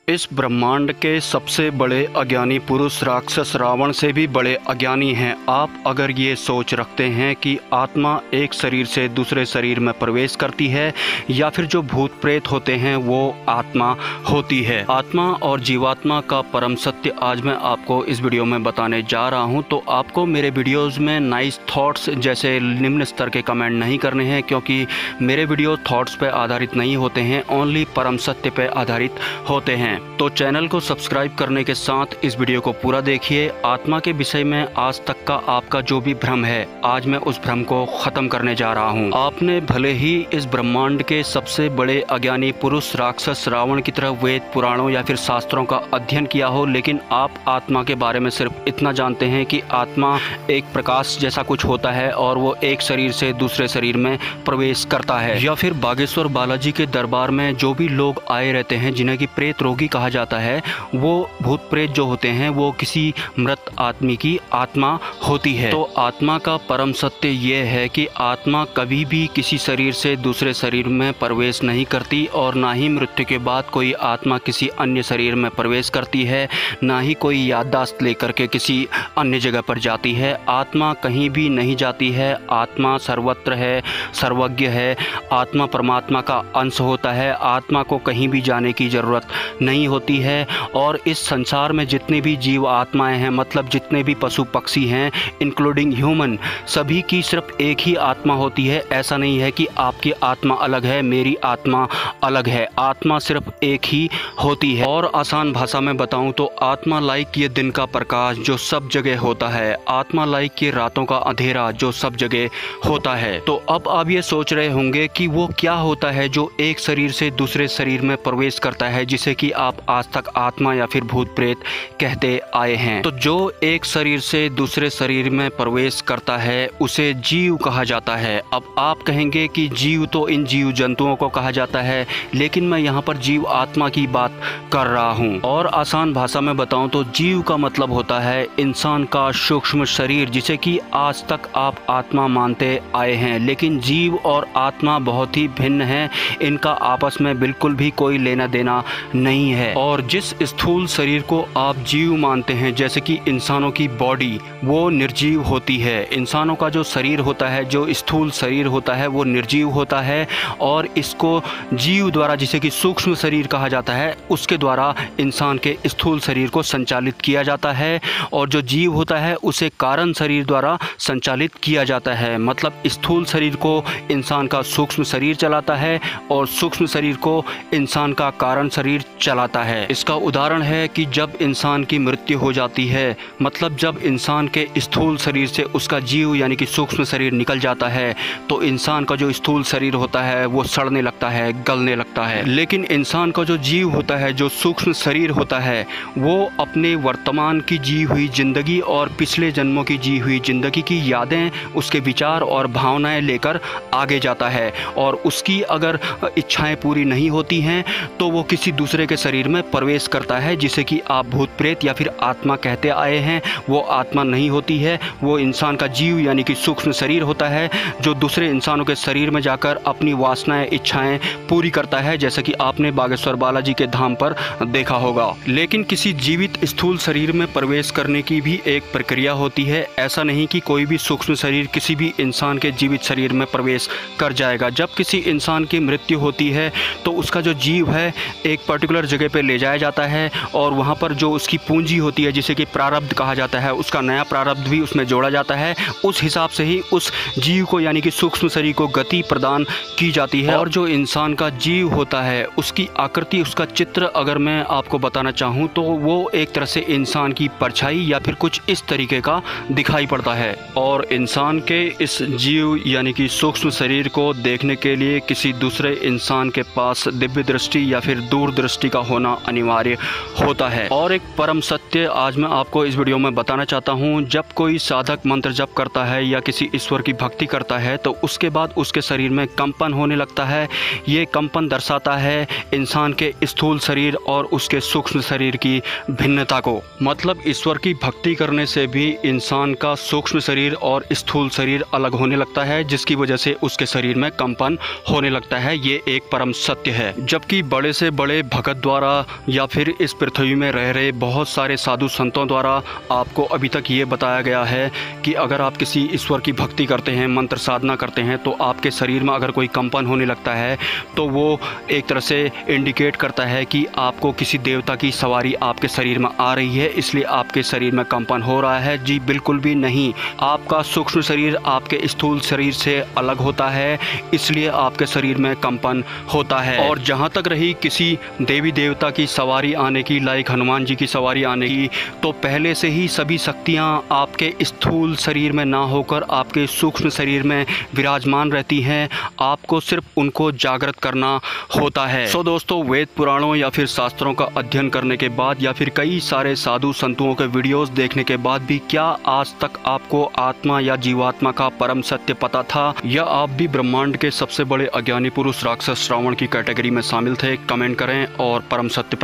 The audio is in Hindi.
इस ब्रह्मांड के सबसे बड़े अज्ञानी पुरुष राक्षस रावण से भी बड़े अज्ञानी हैं। आप अगर ये सोच रखते हैं कि आत्मा एक शरीर से दूसरे शरीर में प्रवेश करती है या फिर जो भूत प्रेत होते हैं वो आत्मा होती है। आत्मा और जीवात्मा का परम सत्य आज मैं आपको इस वीडियो में बताने जा रहा हूं। तो आपको मेरे वीडियोस में नाइस थॉट्स जैसे निम्न स्तर के कमेंट नहीं करने हैं, क्योंकि मेरे वीडियो थॉट्स पे आधारित नहीं होते हैं, ओनली परम सत्य पे आधारित होते हैं। तो चैनल को सब्सक्राइब करने के साथ इस वीडियो को पूरा देखिए। आत्मा के विषय में आज तक का आपका जो भी भ्रम है, आज मैं उस भ्रम को खत्म करने जा रहा हूँ। आपने भले ही इस ब्रह्मांड के सबसे बड़े अज्ञानी पुरुष राक्षस रावण की तरह वेद पुराणों या फिर शास्त्रों का अध्ययन किया हो, लेकिन आप आत्मा के बारे में सिर्फ इतना जानते हैं कि आत्मा एक प्रकाश जैसा कुछ होता है और वो एक शरीर से दूसरे शरीर में प्रवेश करता है। या फिर बागेश्वर बालाजी के दरबार में जो भी लोग आए रहते हैं, जिन्हें की प्रेत रोगी कहा जाता है, वो भूत प्रेत जो होते हैं वो किसी मृत आदमी की आत्मा होती है। तो आत्मा का परम सत्य ये है कि आत्मा कभी भी किसी शरीर से दूसरे शरीर में प्रवेश नहीं करती, और ना ही मृत्यु के बाद कोई आत्मा किसी अन्य शरीर में प्रवेश करती है, ना ही कोई याददाश्त लेकर के किसी अन्य जगह पर जाती है। आत्मा कहीं भी नहीं जाती है। आत्मा सर्वत्र है, सर्वज्ञ है। आत्मा परमात्मा का अंश होता है। आत्मा को कहीं भी जाने की ज़रूरत नहीं होती है। और इस संसार में जितने भी जीव आत्माएं हैं, मतलब जितने भी पशु पक्षी हैं इंक्लूडिंग ह्यूमन, सभी की सिर्फ एक ही आत्मा होती है। ऐसा नहीं है कि आपकी आत्मा अलग है, मेरी आत्मा अलग है। आत्मा सिर्फ एक ही होती है। और आसान भाषा में बताऊं तो आत्मा लाइक ये दिन का प्रकाश जो सब जगह होता है, आत्मा लाइक ये रातों का अंधेरा जो सब जगह होता है। तो अब आप ये सोच रहे होंगे कि वो क्या होता है जो एक शरीर से दूसरे शरीर में प्रवेश करता है, जिसे कि आप आज तक आत्मा या फिर भूत प्रेत कहते आए हैं। तो जो एक शरीर से दूसरे शरीर में प्रवेश करता है उसे जीव कहा जाता है। अब आप कहेंगे कि जीव तो इन जीव जंतुओं को कहा जाता है, लेकिन मैं यहाँ पर जीव आत्मा की बात कर रहा हूँ। और आसान भाषा में बताऊँ तो जीव का मतलब होता है इंसान का सूक्ष्म शरीर, जिसे कि आज तक आप आत्मा मानते आए हैं। लेकिन जीव और आत्मा बहुत ही भिन्न हैं, इनका आपस में बिल्कुल भी कोई लेना देना नहीं है। और जिस स्थूल शरीर को आप जीव मानते हैं, जैसे कि इंसानों की बॉडी, वो निर्जीव होती है। इंसानों का जो शरीर होता है, जो स्थूल शरीर होता है, वो निर्जीव होता है। और इसको जीव द्वारा, जिसे कि सूक्ष्म शरीर कहा जाता है, उसके द्वारा इंसान के स्थूल शरीर को संचालित किया जाता है। और जो जीव होता है उसे कारण शरीर द्वारा संचालित किया जाता है। मतलब स्थूल शरीर को इंसान का सूक्ष्म शरीर चलाता है और सूक्ष्म शरीर को इंसान का कारण शरीर चलाता है। इसका उदाहरण है कि जब इंसान की मृत्यु हो जाती है, मतलब जब इंसान के स्थूल शरीर से उसका जीव यानी कि सूक्ष्म शरीर निकल जाता है, तो इंसान का जो स्थूल शरीर होता है वो सड़ने लगता है, गलने लगता है। लेकिन इंसान का जो जीव होता है, जो सूक्ष्म शरीर होता है, वो अपने वर्तमान की जी हुई जिंदगी और पिछले जन्मों की जी हुई जिंदगी की यादें, उसके विचार और भावनाएं लेकर आगे जाता है। और उसकी अगर इच्छाएं पूरी नहीं होती हैं तो वो किसी दूसरे के शरीर में प्रवेश करता है, जिसे कि आप भूत प्रेत या फिर आत्मा कहते आए हैं। वो आत्मा नहीं होती है, वो इंसान का जीव यानी कि सूक्ष्म शरीर होता है, जो दूसरे इंसानों के शरीर में जाकर अपनी वासनाएं, इच्छाएं पूरी करता है, जैसे कि आपने बागेश्वर बालाजी के धाम पर देखा होगा। लेकिन किसी जीवित स्थूल शरीर में प्रवेश करने की भी एक प्रक्रिया होती है। ऐसा नहीं कि कोई भी सूक्ष्म शरीर किसी भी इंसान के जीवित शरीर में प्रवेश कर जाएगा। जब किसी इंसान की मृत्यु होती है तो उसका जो जीव है एक पर्टिकुलर जगह पे ले जाया जाता है, और वहाँ पर जो उसकी पूंजी होती है, जिसे कि प्रारब्ध कहा जाता है, उसका नया प्रारब्ध भी उसमें जोड़ा जाता है। उस हिसाब से ही उस जीव को यानी कि सूक्ष्म शरीर को गति प्रदान की जाती है। और जो इंसान का जीव होता है उसकी आकृति, उसका चित्र अगर मैं आपको बताना चाहूँ तो वो एक तरह से इंसान की परछाई या फिर कुछ इस तरीके का दिखाई पड़ता है। और इंसान के इस जीव यानी कि सूक्ष्म शरीर को देखने के लिए किसी दूसरे इंसान के पास दिव्य दृष्टि या फिर दूरदृष्टि का होना अनिवार्य होता है। और एक परम सत्य आज मैं आपको इस वीडियो में बताना चाहता हूँ। जब कोई साधक मंत्र जप करता है या किसी ईश्वर की भक्ति करता है तो उसके बाद उसके शरीर में कंपन होने लगता है। ये कंपन दर्शाता है इंसान के स्थूल शरीर और उसके सूक्ष्म शरीर की भिन्नता को। मतलब ईश्वर की भक्ति करने से भी इंसान का सूक्ष्म शरीर और स्थूल शरीर अलग होने लगता है, जिसकी वजह से उसके शरीर में कंपन होने लगता है। ये एक परम सत्य है। जबकि बड़े से बड़े भगत द्वारा या फिर इस पृथ्वी में रह रहे बहुत सारे साधु संतों द्वारा आपको अभी तक ये बताया गया है कि अगर आप किसी ईश्वर की भक्ति करते हैं, मंत्र साधना करते हैं, तो आपके शरीर में अगर कोई कंपन होने लगता है तो वो एक तरह से इंडिकेट करता है कि आपको किसी देवता की सवारी आपके शरीर में आ रही है, इसलिए आपके शरीर में कंपन हो रहा है। जी बिल्कुल भी नहीं। आपका सूक्ष्म शरीर आपके स्थूल शरीर से अलग होता है, इसलिए आपके शरीर में कंपन होता है। और जहाँ तक रही किसी देवी देवता की सवारी आने की, लाइक हनुमान जी की सवारी आने की, तो पहले से ही सभी शक्तियाँ आपके स्थूल शरीर में ना होकर आपके सूक्ष्म शरीर में विराजमान रहती हैं। आपको सिर्फ उनको जागृत करना होता है। सो दोस्तों, वेद पुराणों या फिर शास्त्रों का अध्ययन करने के बाद या फिर कई सारे साधु संतों के वीडियोस देखने के बाद भी क्या आज तक आपको आत्मा या जीवात्मा का परम सत्य पता था, या आप भी ब्रह्मांड के सबसे बड़े अज्ञानी पुरुष राक्षस रावण की कैटेगरी में शामिल थे? कमेंट करें और परम सत्य